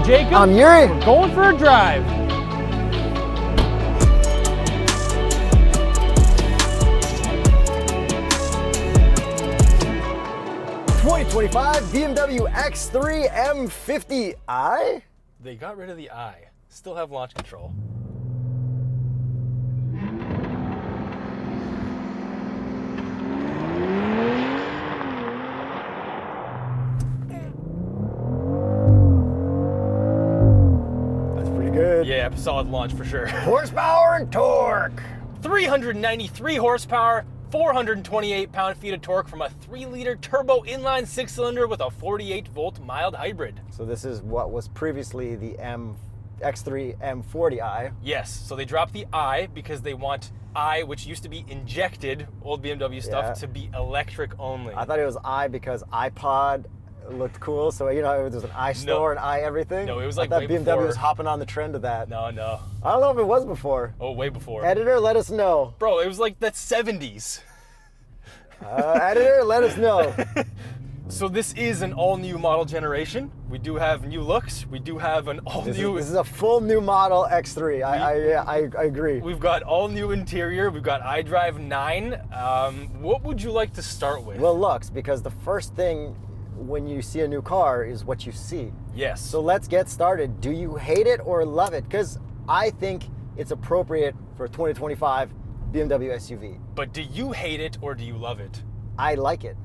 Jacob. I'm Yuri. We're going for a drive. '25 BMW X3 M50i? They got rid of the I. Still have launch control. That's pretty good. Yeah, solid launch for sure. Horsepower and torque. 393 horsepower, 428 pound-feet of torque from a 3-liter turbo inline 6-cylinder with a 48-volt mild hybrid. So this is what was previously the X3 M50i. Yes, so they dropped the I because they want I, which used to be injected, old BMW stuff, to be electric only. I thought it was I because iPod looked cool, so you know, there's an iStore and I everything. No, it was like I thought way BMW before. was hopping on the trend of that. No. I don't know if it was before. Oh, way before. Editor, let us know. Bro, it was like the 70s. Editor, let us know. So this is an all-new model generation. We do have new looks. We do have an all-new... This is a full new model X3. I agree. We've got all-new interior. We've got iDrive 9. What would you like to start with? Well, looks, because the first thing when you see a new car is what you see. Yes. So let's get started. Do you hate it or love it? Because I think it's appropriate for a 2025 BMW SUV. But do you hate it or do you love it? I like it.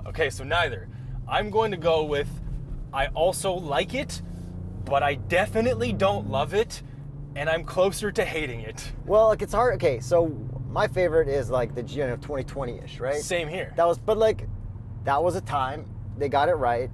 Okay, so neither. I'm going to go with I also like it, but I definitely don't love it, and I'm closer to hating it. Well, like, it's hard. Okay, so my favorite is like the 2020-ish, right? Same here. That was a time. They got it right.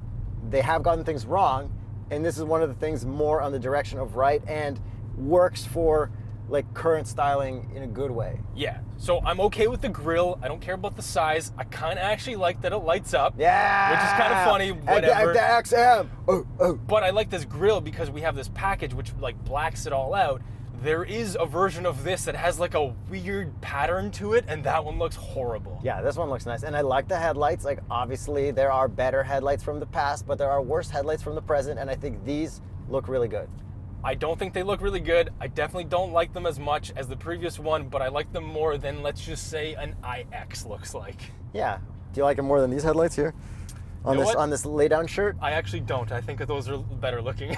They have gotten things wrong, and this is one of the things more on the direction of right and works for like current styling in a good way. Yeah, so I'm okay with the grille. I don't care about the size. I kind of actually like that it lights up. Yeah! Which is kind of funny, whatever. The XM! Oh. But I like this grille because we have this package which like blacks it all out. There is a version of this that has like a weird pattern to it, and that one looks horrible. Yeah, this one looks nice. And I like the headlights. Like, obviously, there are better headlights from the past, but there are worse headlights from the present, and I think these look really good. I don't think they look really good. I definitely don't like them as much as the previous one, but I like them more than, let's just say, an iX looks like. Yeah. Do you like them more than these headlights here? On this lay-down shirt? I actually don't. I think that those are better looking.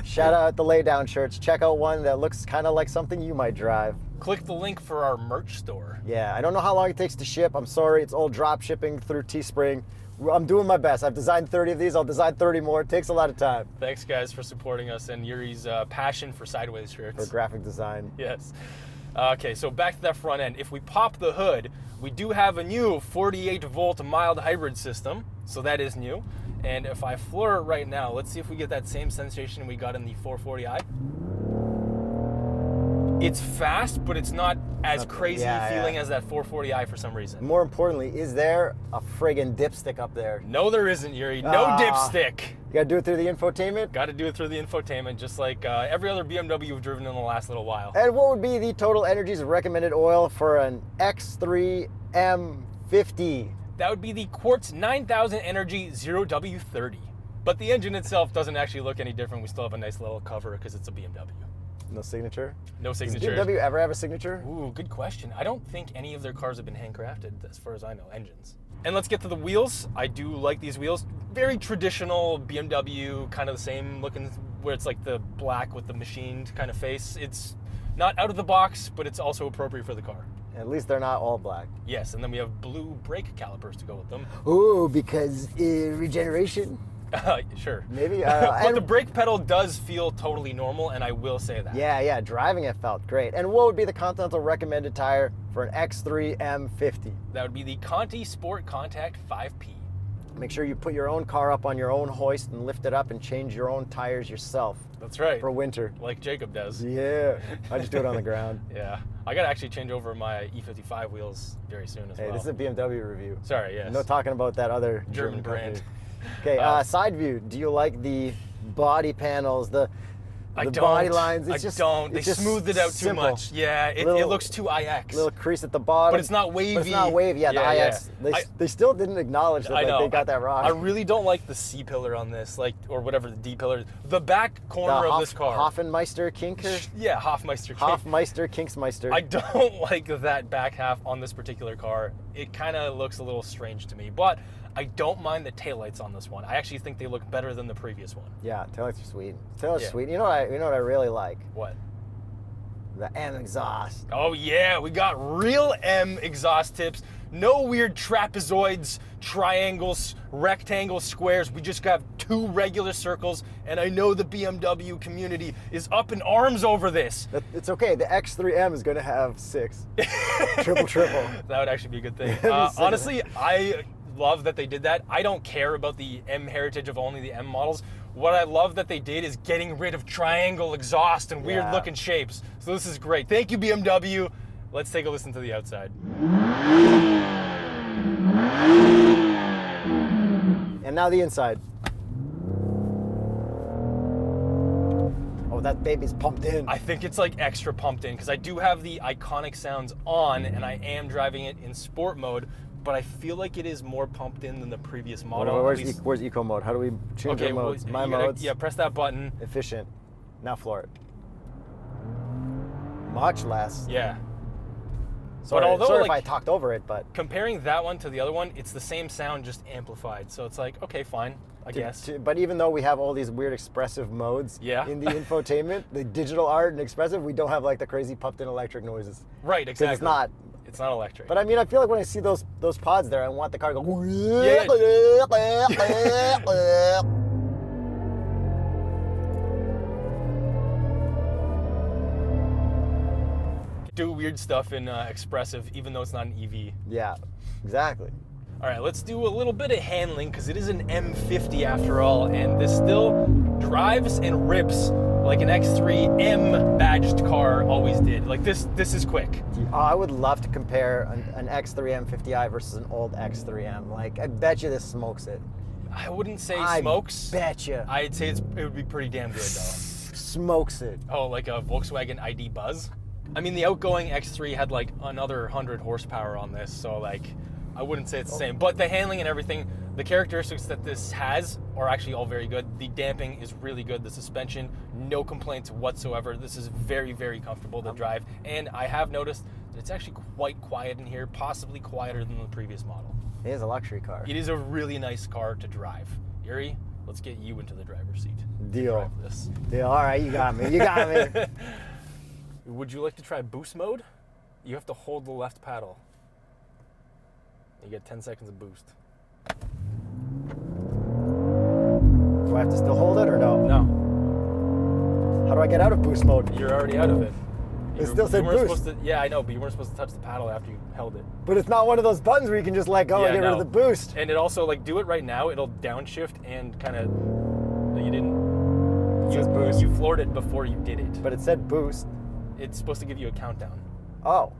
Shout out the lay-down shirts. Check out one that looks kind of like something you might drive. Click the link for our merch store. Yeah, I don't know how long it takes to ship. I'm sorry, it's all drop shipping through Teespring. I'm doing my best. I've designed 30 of these. I'll design 30 more. It takes a lot of time. Thanks, guys, for supporting us and Yuri's passion for sideways shirts. For graphic design. Yes. Okay, so back to that front end. If we pop the hood, we do have a new 48-volt mild hybrid system, so that is new. And if I floor it right now, let's see if we get that same sensation we got in the 440i. It's fast, but it's not as crazy feeling as that 440i for some reason. More importantly, is there a friggin' dipstick up there? No, there isn't, Yuri. No dipstick. You gotta do it through the infotainment? Got to do it through the infotainment, just like every other BMW you've driven in the last little while. And what would be the total energies recommended oil for an X3 M50? That would be the Quartz 9000 Energy 0W30. But the engine itself doesn't actually look any different. We still have a nice little cover because it's a BMW. No signature? No signature. Does BMW ever have a signature? Ooh, good question. I don't think any of their cars have been handcrafted, as far as I know, engines. And let's get to the wheels. I do like these wheels. Very traditional BMW, kind of the same looking, where it's like the black with the machined kind of face. It's not out of the box, but it's also appropriate for the car. At least they're not all black. Yes, and then we have blue brake calipers to go with them. Ooh, because regeneration? Sure. Maybe. But the brake pedal does feel totally normal, and I will say that. Yeah, driving it felt great. And what would be the Continental recommended tire for an X3 M50? That would be the Conti Sport Contact 5P. Make sure you put your own car up on your own hoist and lift it up and change your own tires yourself. That's right. For winter. Like Jacob does. Yeah. I just do it on the ground. Yeah. I gotta actually change over my E55 wheels very soon as well. Hey, this is a BMW review. Sorry, yes. No talking about that other German brand. company. Okay, side view. Do you like the body panels, the I the don't. body lines. It's I just, don't. They it's just smoothed it out simple. too much. Yeah, it looks too IX. Little crease at the bottom. But it's not wavy. But it's not wavy. Yeah, the IX. They still didn't acknowledge that they got that wrong. I really don't like the C pillar on this, like, or whatever the D pillar. The back corner of this car. Hoffenmeister Kinker. Yeah, Hofmeister. Hofmeister Kinksmeister. I don't like that back half on this particular car. It kind of looks a little strange to me, but I don't mind the taillights on this one. I actually think they look better than the previous one. Yeah, taillights are sweet. Taillights are sweet. You know what I really like? What? The M exhaust. Oh yeah, we got real M exhaust tips. No weird trapezoids, triangles, rectangles, squares. We just got 2 regular circles, and I know the BMW community is up in arms over this. It's okay. The X3M is going to have 6. Triple. That would actually be a good thing. Honestly, I love that they did that. I don't care about the M heritage of only the M models. What I love that they did is getting rid of triangle exhaust and weird looking shapes. So this is great. Thank you, BMW. Let's take a listen to the outside. And now the inside. Oh, that baby's pumped in. I think it's like extra pumped in because I do have the iconic sounds on and I am driving it in sport mode, but I feel like it is more pumped in than the previous model. Where's eco mode? How do we change our modes? My modes. Yeah, press that button. Efficient. Now floor it. Much less. Yeah. Sorry if I talked over it, but comparing that one to the other one, it's the same sound, just amplified. So it's like, okay, fine, I guess. But even though we have all these weird expressive modes in the infotainment, the digital art and expressive, we don't have like the crazy pumped in electric noises. Right, exactly. It's not electric. But I mean, I feel like when I see those pods there, I want the car to go. Do weird stuff in expressive, even though it's not an EV. Yeah, exactly. All right, let's do a little bit of handling because it is an M50 after all, and this still drives and rips like an X3 M badged car always did. Like this is quick. I would love to compare an X3 M50i versus an old X3M. Like, I bet you this smokes it. I wouldn't say smokes. I bet you. I'd say it would be pretty damn good though. Smokes it. Oh, like a Volkswagen ID Buzz? I mean, the outgoing X3 had like another 100 horsepower on this, so like, I wouldn't say it's the same. But the handling and everything, the characteristics that this has are actually all very good. The damping is really good. The suspension, no complaints whatsoever. This is very, very comfortable to drive. And I have noticed that it's actually quite quiet in here, possibly quieter than the previous model. It is a luxury car. It is a really nice car to drive. Yuri, let's get you into the driver's seat. Deal. Drive this. Deal. All right, you got me. You got me. Would you like to try boost mode? You have to hold the left paddle. You get 10 seconds of boost. Do I have to still hold it or no? No. How do I get out of boost mode? You're already out of it. It still said boost. Yeah, I know, but you weren't supposed to touch the paddle after you held it. But it's not one of those buttons where you can just let go and get rid of the boost. And it also, like, do it right now. It'll downshift and kind of, you didn't. It says boost. You floored it before you did it. But it said boost. It's supposed to give you a countdown. Oh.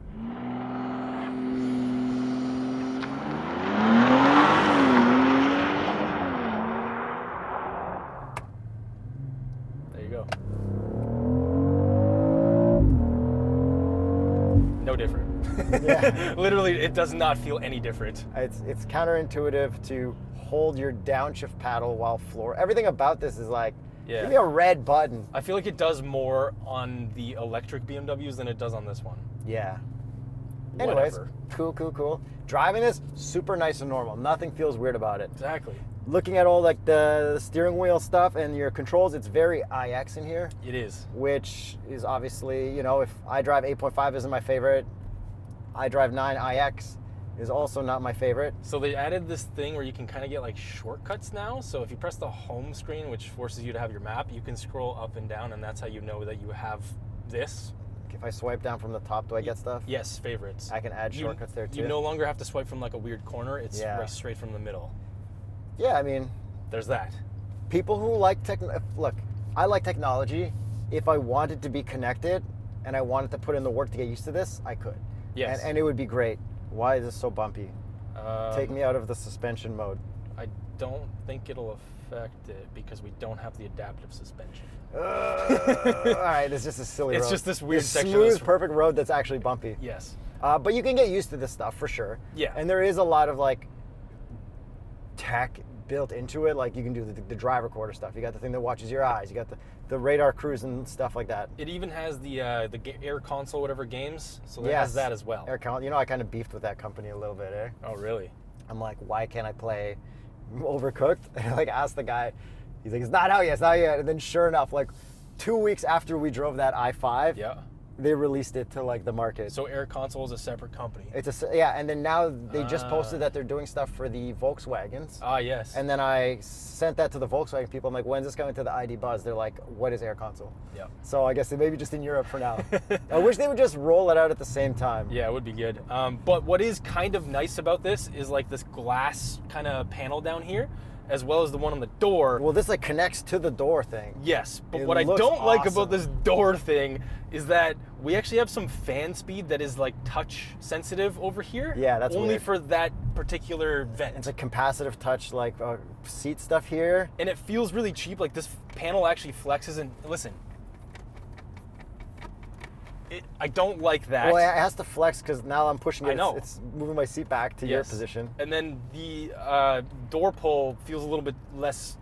There you go. No different. Yeah. Literally, it does not feel any different. It's counterintuitive to hold your downshift paddle while floor. Everything about this is like, give me a red button. I feel like it does more on the electric BMWs than it does on this one. Yeah. Whatever. Anyways, cool. Driving this, super nice and normal. Nothing feels weird about it. Exactly. Looking at all like the steering wheel stuff and your controls, it's very iX in here. It is. Which is obviously, you know, if iDrive 8.5 isn't my favorite, iDrive 9 iX is also not my favorite. So they added this thing where you can kind of get like shortcuts now. So if you press the home screen, which forces you to have your map, you can scroll up and down, and that's how you know that you have this. If I swipe down from the top, do I get stuff? Yes, favorites. I can add shortcuts there too. You no longer have to swipe from like a weird corner. It's right straight from the middle. Yeah, I mean, there's that. People who like look, I like technology. If I wanted to be connected and I wanted to put in the work to get used to this, I could. Yes. And it would be great. Why is this so bumpy? Take me out of the suspension mode. I don't think it'll affect it because we don't have the adaptive suspension. All right, it's just a silly road. It's just this weird It's section. smooth, perfect road that's actually bumpy. Yes. But you can get used to this stuff for sure. Yeah. And there is a lot of like tech built into it. Like you can do the drive recorder stuff. You got the thing that watches your eyes. You got the radar cruise and stuff like that. It even has the Air Console, whatever games. So it Yes. has that as well. Air Console. You know, I kind of beefed with that company a little bit, eh? Oh, really? I'm like, why can't I play Overcooked? And I like asked the guy, he's like, it's not out yet, it's not yet. And then sure enough, like 2 weeks after we drove that i5, Yeah. they released it to like the market. So Air Console is a separate company. Yeah, and then now they just posted that they're doing stuff for the Volkswagens. Ah, yes. And then I sent that to the Volkswagen people. I'm like, when's this coming to the ID Buzz? They're like, what is Air Console? Yeah. So I guess they may be just in Europe for now. I wish they would just roll it out at the same time. Yeah, it would be good. But what is kind of nice about this is like this glass kind of panel down here, as well as the one on the door. Well, this like connects to the door thing. Yes, but It what I looks don't like awesome. about this door thing is that we actually have some fan speed that is like touch sensitive over here. Yeah, that's only weird. for that particular vent. It's a capacitive touch, like seat stuff here. And it feels really cheap. Like this panel actually flexes and listen. I don't like that. Well, it has to flex because now I'm pushing it. I know. It's moving my seat back to your Yes. position. And then the door pull feels a little bit less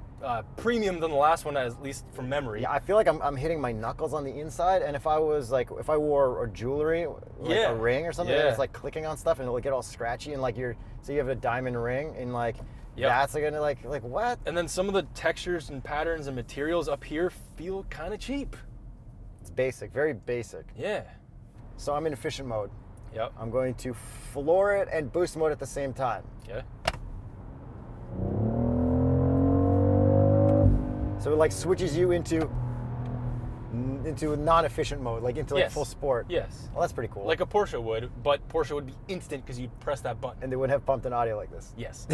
premium than the last one, at least from memory. Yeah, I feel like I'm hitting my knuckles on the inside, and if I wore a jewelry, like Yeah. a ring or something, Yeah. and it's like clicking on stuff and it'll get all scratchy and like so you have a diamond ring and like Yep. that's gonna like what? And then some of the textures and patterns and materials up here feel kind of cheap. It's basic, very basic. Yeah. So I'm in efficient mode. Yep. I'm going to floor it and boost mode at the same time. Okay. So it like switches you into non-efficient mode, like into like Yes. full sport. Yes. Well, that's pretty cool. Like a Porsche would, but Porsche would be instant because you'd press that button. And they wouldn't have pumped in audio like this. Yes.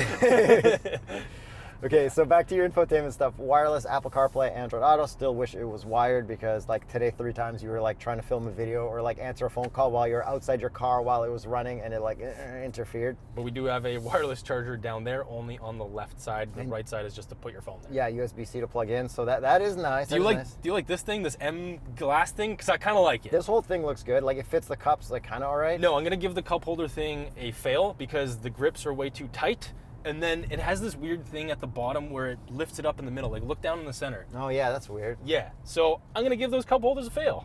Okay, so back to your infotainment stuff. Wireless Apple CarPlay, Android Auto. Still wish it was wired because like today 3 times you were like trying to film a video or like answer a phone call while you're outside your car while it was running and it like interfered. But we do have a wireless charger down there, only on the left side. The right side is just to put your phone there. Yeah, USB-C to plug in. So that is nice. Do you That is like nice. Do you like this thing, this M glass thing? Because I kind of like it. This whole thing looks good. Like it fits the cups like kind of all right. No, I'm gonna give the cup holder thing a fail because the grips are way too tight. And then it has this weird thing at the bottom where it lifts it up in the middle. Like look down in the center. Oh yeah, that's weird. Yeah. So I'm gonna give those cup holders a fail.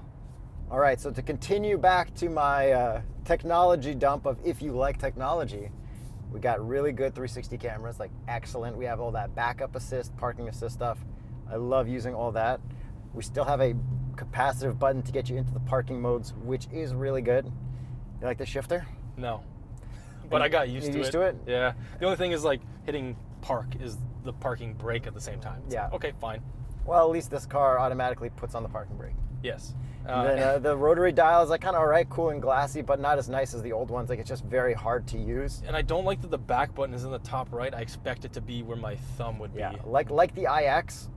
All right, so to continue back to my technology dump of if you like technology, we got really good 360 cameras, like excellent. We have all that backup assist, parking assist stuff. I love using all that. We still have a capacitive button to get you into the parking modes, which is really good. You like the shifter? No. But I got used You to used it. to it? Yeah. The only thing is like hitting park is the parking brake at the same time. It's Yeah. like, okay, fine. Well, at least this car automatically puts on the parking brake. Yes. And then the rotary dial is like kind of all right, cool and glassy, but not as nice as the old ones. Like it's just very hard to use. And I don't like that the back button is in the top right. I expect it to be where my thumb would be. Yeah, like the iX,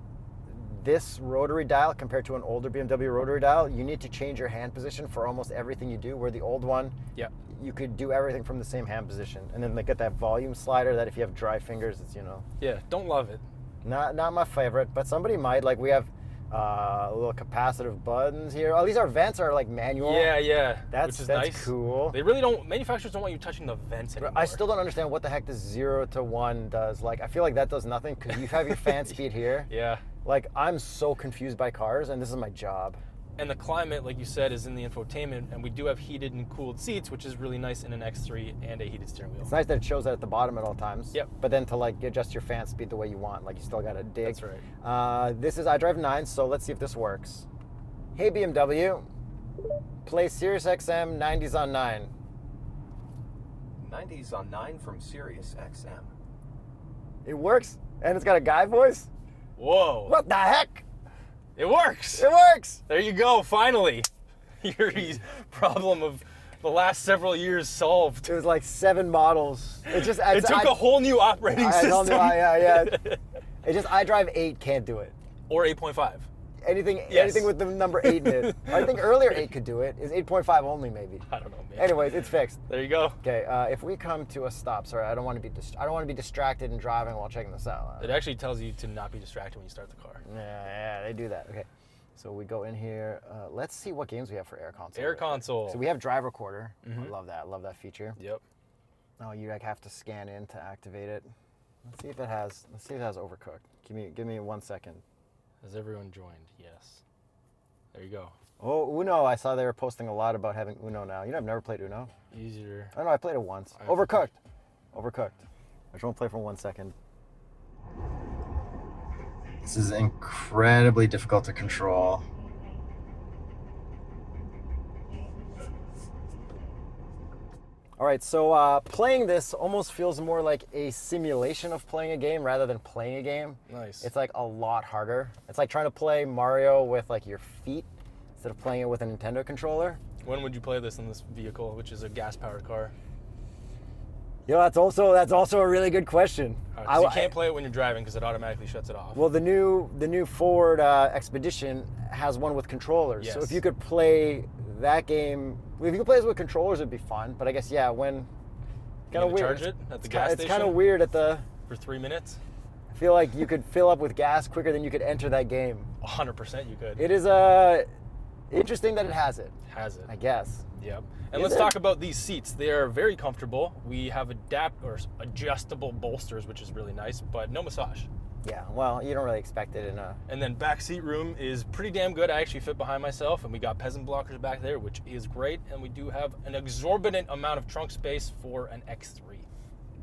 this rotary dial compared to an older BMW rotary dial, you need to change your hand position for almost everything you do, where the old one, Yeah. you could do everything from the same hand position. And then they get that volume slider that if you have dry fingers, it's, Yeah. Don't love it. not my favorite, but somebody might. Like we have little capacitive buttons here. Oh, these are vents are like manual. Yeah. That's Which is that's nice. cool. They really don't. Manufacturers don't want you touching the vents anymore. I still don't understand what the heck this 0 to 1 does. Like, I feel like that does nothing because you have your fan speed here. Yeah. Like, I'm so confused by cars, and this is my job. And the climate, like you said, is in the infotainment, and we do have heated and cooled seats, which is really nice in an X3 and a heated steering wheel. It's nice that it shows that at the bottom at all times. Yep. But then to like adjust your fan speed the way you want, like you still gotta dig. That's right. This is iDrive 9, so let's see if this works. Hey BMW, play Sirius XM 90s on 9. 90s on 9 from Sirius XM. It works, and it's got a guy voice. Whoa. What the heck? It works. It works. There you go. Finally, your problem of the last several years solved. It was like 7 models. It just It took a whole new operating system. Yeah. It just iDrive 8 can't do it. Or 8.5. anything Yes. anything with the number 8 in it. I think earlier 8 could do it. Is 8.5 only maybe? I don't know, man. Anyways, it's fixed. There you go. Okay, if we come to a stop, sorry, I don't want to be distracted and driving while checking this out. It actually tells you to not be distracted when you start the car. Yeah, they do that. Okay, so we go in here. Let's see what games we have for Air Console. Air console. So we have Drive Recorder. I love that. Love that feature. Yep. Oh, you like have to scan in to activate it. Let's see if it has. Let's see if it has Overcooked. Give me 1 second. Has everyone joined? Yes. There you go. Oh, Uno. I saw they were posting a lot about having Uno now. You know, I've never played Uno. Easier. I know, I played it once. Overcooked. Overcooked. I just want to play for 1 second. This is incredibly difficult to control. All right, so playing this almost feels more like a simulation of playing a game rather than playing a game. Nice. It's like a lot harder. It's like trying to play Mario with like your feet instead of playing it with a Nintendo controller. When would you play this in this vehicle, which is a gas-powered car? You know, that's also a really good question. You can't play it when you're driving because it automatically shuts it off. Well, the new Ford Expedition has one with controllers. Yes. So if you could play that game, if you could play this with controllers, it'd be fun. But I guess when kind of weird. Charge it at the gas It's station kind of weird at the. for 3 minutes. I feel like you could fill up with gas quicker than you could enter that game. 100% you could. It is interesting that it has it. Has it? I guess. Yep. And Is let's it? talk about these seats. They are very comfortable. We have adjustable bolsters, which is really nice, but no massage. Yeah. Well, you don't really expect it in a. And then back seat room is pretty damn good. I actually fit behind myself, and we got peasant blockers back there, which is great. And we do have an exorbitant amount of trunk space for an X3.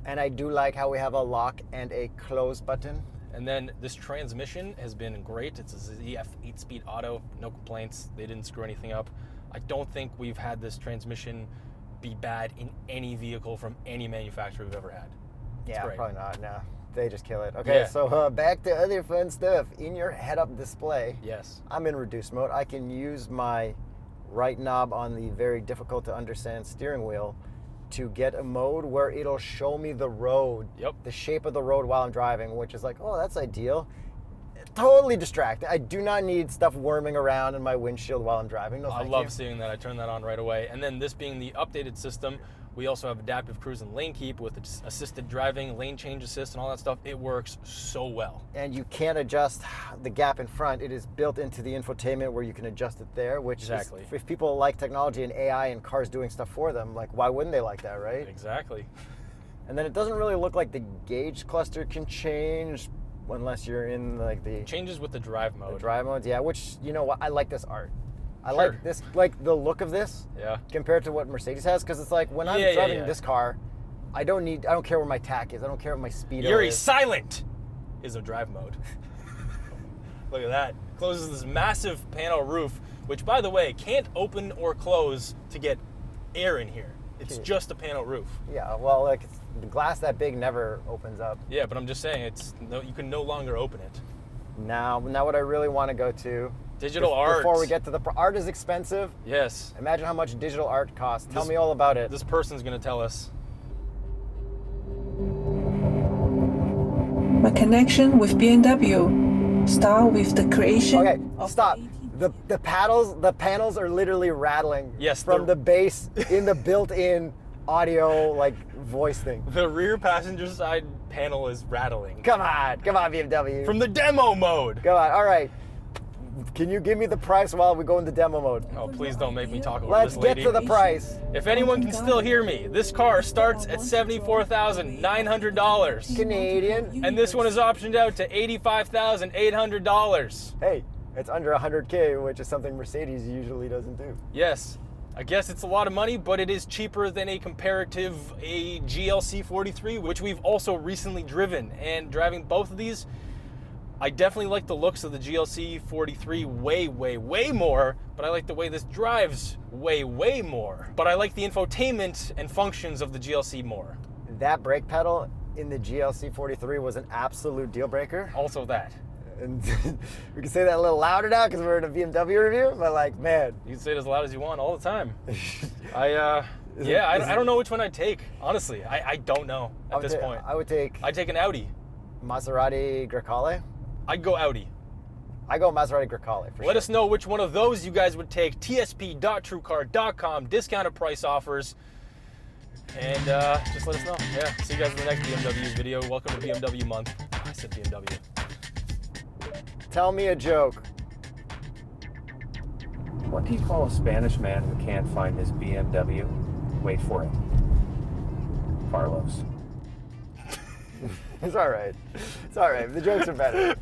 And I do like how we have a lock and a close button. And then this transmission has been great. It's a ZF 8-speed auto, no complaints. They didn't screw anything up. I don't think we've had this transmission be bad in any vehicle from any manufacturer we've ever had. Yeah, great. probably not. No, they just kill it. Okay, Yeah. so back to other fun stuff. In your head-up display, Yes. I'm in reduce mode. I can use my right knob on the very difficult to understand steering wheel to get a mode where it'll show me the road, Yep. the shape of the road while I'm driving, which is like, oh, that's ideal. Totally distracting. I do not need stuff worming around in my windshield while I'm driving. No, I thank love you. seeing that. I turned that on right away. And then this being the updated system, we also have adaptive cruise and lane keep with assisted driving, lane change assist, and all that stuff. It works so well. And you can't adjust the gap in front. It is built into the infotainment where you can adjust it there, which Exactly. is, if people like technology and AI and cars doing stuff for them, like why wouldn't they like that, right? Exactly. And then it doesn't really look like the gauge cluster can change unless you're in like the Changes with the drive mode. drive modes. Yeah, which, you know what, I like this art. I Sure. like this, like the look of this Yeah. compared to what Mercedes has, because it's like when I'm Yeah, driving yeah. this car, I don't care where my tack is. I don't care what my speedo Yuri is. Silent is a drive mode. Look at that. Closes this massive panel roof, which, by the way, can't open or close to get air in here. It's just a panel roof. Yeah, well, like the glass that big never opens up. Yeah, but I'm just saying, you can no longer open it. Now what I really want to go to. Digital art. Before we get to art is expensive. Yes. Imagine how much digital art costs. Tell me all about it. This person's going to tell us. My connection with BMW start with the creation Okay, of stop. the The panels are literally rattling. Yes, From the bass in the built-in audio like voice thing. The rear passenger side panel is rattling. Come on, BMW. From the demo mode. Come on, all right. Can you give me the price while we go into demo mode? Oh, please don't make me talk over Let's this get lady. to the price. If anyone can still hear me, this car starts at $74,900. Canadian. And this one is optioned out to $85,800. Hey, it's under 100K, which is something Mercedes usually doesn't do. Yes, I guess it's a lot of money, but it is cheaper than a GLC 43, which we've also recently driven. And driving both of these, I definitely like the looks of the GLC 43 way, way, way more, but I like the way this drives way, way more. But I like the infotainment and functions of the GLC more. That brake pedal in the GLC 43 was an absolute deal breaker. Also that. And we can say that a little louder now because we're in a BMW review, but like, man. You can say it as loud as you want all the time. I don't know which one I'd take. Honestly, I don't know at this point. I would take I'd take an Audi. Maserati Grecale. I'd go Audi. I go Maserati Grecale for sure. Let us know which one of those you guys would take. tsp.truecar.com, discounted price offers. And just let us know. Yeah, see you guys in the next BMW video. Welcome to BMW month. I said BMW. Tell me a joke. What do you call a Spanish man who can't find his BMW? Wait for it. Carlos. It's all right. It's all right. The jokes are better.